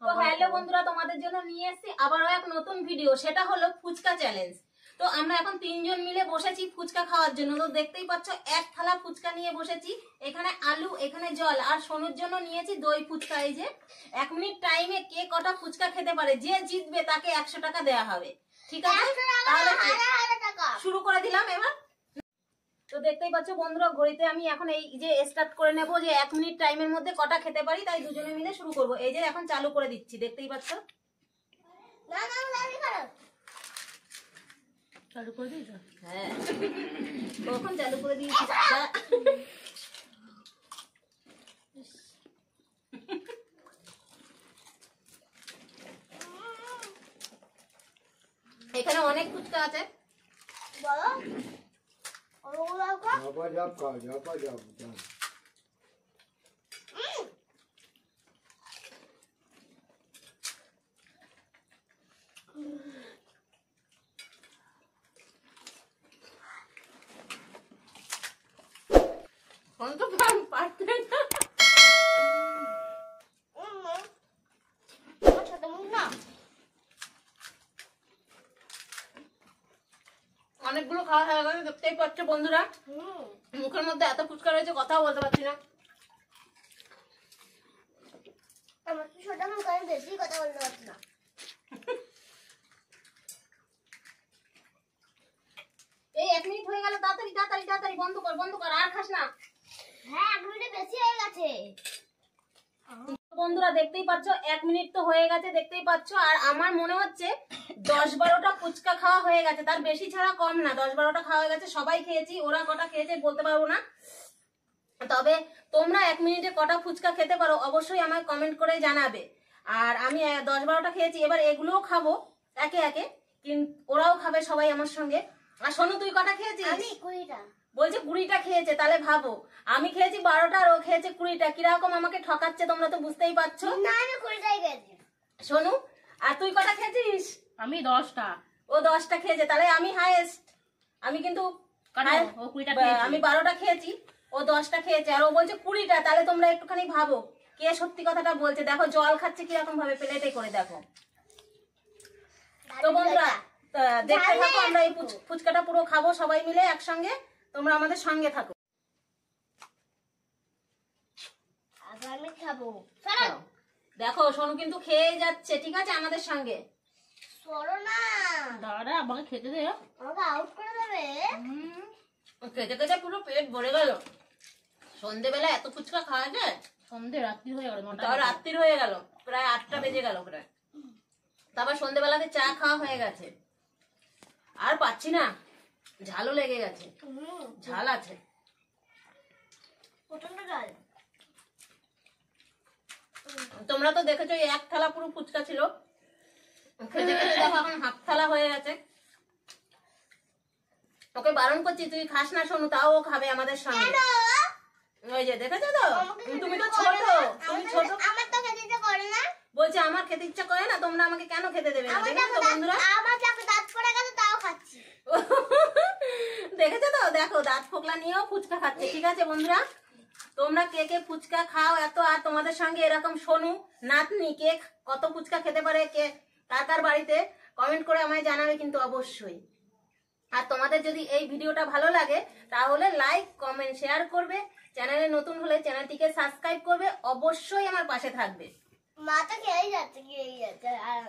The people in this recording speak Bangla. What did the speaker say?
তো হ্যালো বন্ধুরা, তোমাদের জন্য নিয়ে এসেছি আবারও এক নতুন ভিডিও। সেটা হলো ফুচকা চ্যালেঞ্জ। তো আমরা এখন তিনজন মিলে বসেছি ফুচকা খাওয়ার জন্য। তো দেখতেই পাচ্ছ এক থালা ফুচকা নিয়ে বসেছি। এখানে আলু, এখানে জল, আর সোনুর জন্য নিয়েছি দই ফুচকা। এই যে 1 মিনিট টাইমে কে কটা ফুচকা খেতে পারে, যে জিতবে তাকে 100 টাকা দেওয়া হবে। ঠিক আছে, তাহলে শুরু করে দিলাম এবার। তো দেখতেই পাচ্ছ বন্ধুরা, ঘড়িতে আমি এখন এই যে স্টার্ট করে নেব যে 1 মিনিট টাইমের মধ্যে কটা খেতে পারি, তাই দুজনে মিলে শুরু করব। এই যে এখন চালু করে দিচ্ছি, দেখতেই পাচ্ছ। চালু করে দিয়েছ? হ্যাঁ, কখন চালু করে দিয়েছি। এখানে অনেক ফুচকা আছে। বলো অনেকগুলো খাওয়া হয়ে গেছে, দেখতেই পাচ্ছ বন্ধুরা। মুখের মধ্যে এত ফুচকা রয়েছে, কথাও বলতে পারছি না। আমার কি ছোট মুখ, আমি বেশি কথা বলতে পারছি না। এই 1 মিনিট হয়ে গেল, তাড়াতাড়ি তাড়াতাড়ি তাড়াতাড়ি বন্ধ কর, বন্ধ কর, আর খাস না। হ্যাঁ, 1 মিনিটে বেশি হয়ে গেছে। বন্ধুরা দেখতেই পাচ্ছ 1 মিনিট তো হয়ে গেছে, দেখতেই পাচ্ছ। আর আমার মনে হচ্ছে 10-12টা ফুচকা খাওয়া হয়ে গেছে, তার বেশি ছাড়া কম না। 10-12টা খাওয়া হয়ে গেছে, সবাই খেয়েছি। ওরা কটা খেয়েছে বলতে পারবো না, তবে তোমরা 1 মিনিটে কটা ফুচকা খেতে পারো অবশ্যই আমায় কমেন্ট করে জানাবে। আর আমি 10-12টা খেয়েছি, এবার এগুলোও খাবো একে একে, কিন্তু ওরাও খাবে সবাই আমার সঙ্গে। আর শোনো, তুই কটা খেয়েছিস? আমি 20টা। বলছে 20টা খেয়েছে, তাহলে ভাবো আমি খেয়েছি 12টা আর ও খেয়েছে 20টা। কিরকম আমাকে ঠকাচ্ছে তোমরা তো বুঝতেই পারছো। না, আমি 20টাই খেয়েছি। শোনু, আর তুই কটা খেয়েছিস? আমি 10টা। ও 10টা খেয়েছে, তাহলে আমি হাইয়েস্ট। আমি কিন্তু আমি 12টা খেয়েছি, ও 10টা খেয়েছে, আর ও বলছে 20টা। তাহলে তোমরা একটুখানি ভাবো কে সত্যি কথাটা বলছে। দেখো জল খাচ্ছে কিরকম ভাবে, প্লেটে করে দেখো। তো বন্ধুরা দেখতে থাকো, আমরা এই ফুচকাটা পুরো খাবো সবাই মিলে একসঙ্গে। তোমরা আমাদের সঙ্গে থাকো। আমি খাবো। দেখো সোনু কিন্তু খেয়ে যাচ্ছে, ঠিক আছে, আমাদের সঙ্গে। সরো না দাদা, আমাকে খেতে দে, আমাকে আউট করে দেবে। খেতে খেতে পুরো পেট ভরে গেল। সন্ধ্যেবেলা এত ফুচকা খাওয়া যায়? সন্ধ্যে রাত্রি হয়ে গেল, রাত্রি হয়ে গেল, প্রায় 8টা বেজে গেল প্রায়। তারপর সন্ধ্যেবেলাতে চা খাওয়া হয়ে গেছে, আর পাচ্ছি না, ঝালও লেগে গেছে। ঝাল আছে প্রচন্ড ঝাল। তোমরা তো দেখেছো এক থালা পুরো ফুচকা ছিল, খেতে খেতে দেখো এখন হাফ থালা হয়ে গেছে। ওকে বারণ করছি তুই খাস না শোনু, তাও ও খাবে আমাদের সঙ্গে। ওই যে দেখেছো তো, তুমি তো ছোট, তুমি ছোট। আমার তো খেতে ইচ্ছা করে না। বলছে আমার খেতে ইচ্ছা করে না, তোমরা আমাকে কেন খেতে দেবে না? দেখেছো তো বন্ধুরা, আমার দাঁত পড়ে গেছে তাও খাচ্ছি। দেখেছো তো, দেখো দাঁত ফোকলা নিয়েও ফুচকা খাচ্ছে। ঠিক আছে বন্ধুরা, তোমরা কে কে ফুচকা খাও এত, আর তোমাদের সঙ্গে এরকম সোনু নাতনি কে কত ফুচকা খেতে পারে, কে কার কার বাড়িতে, কমেন্ট করে আমায় জানাবে কিন্তু অবশ্যই। আর তোমাদের যদি এই ভিডিওটা ভালো লাগে তাহলে লাইক, কমেন্ট, শেয়ার করবে। চ্যানেলে নতুন হলে চ্যানেলটিকে সাবস্ক্রাইব করবে, অবশ্যই আমার পাশে থাকবে। মাথা খেয়েই যাচ্ছে, খেয়েই যাচ্ছে, আর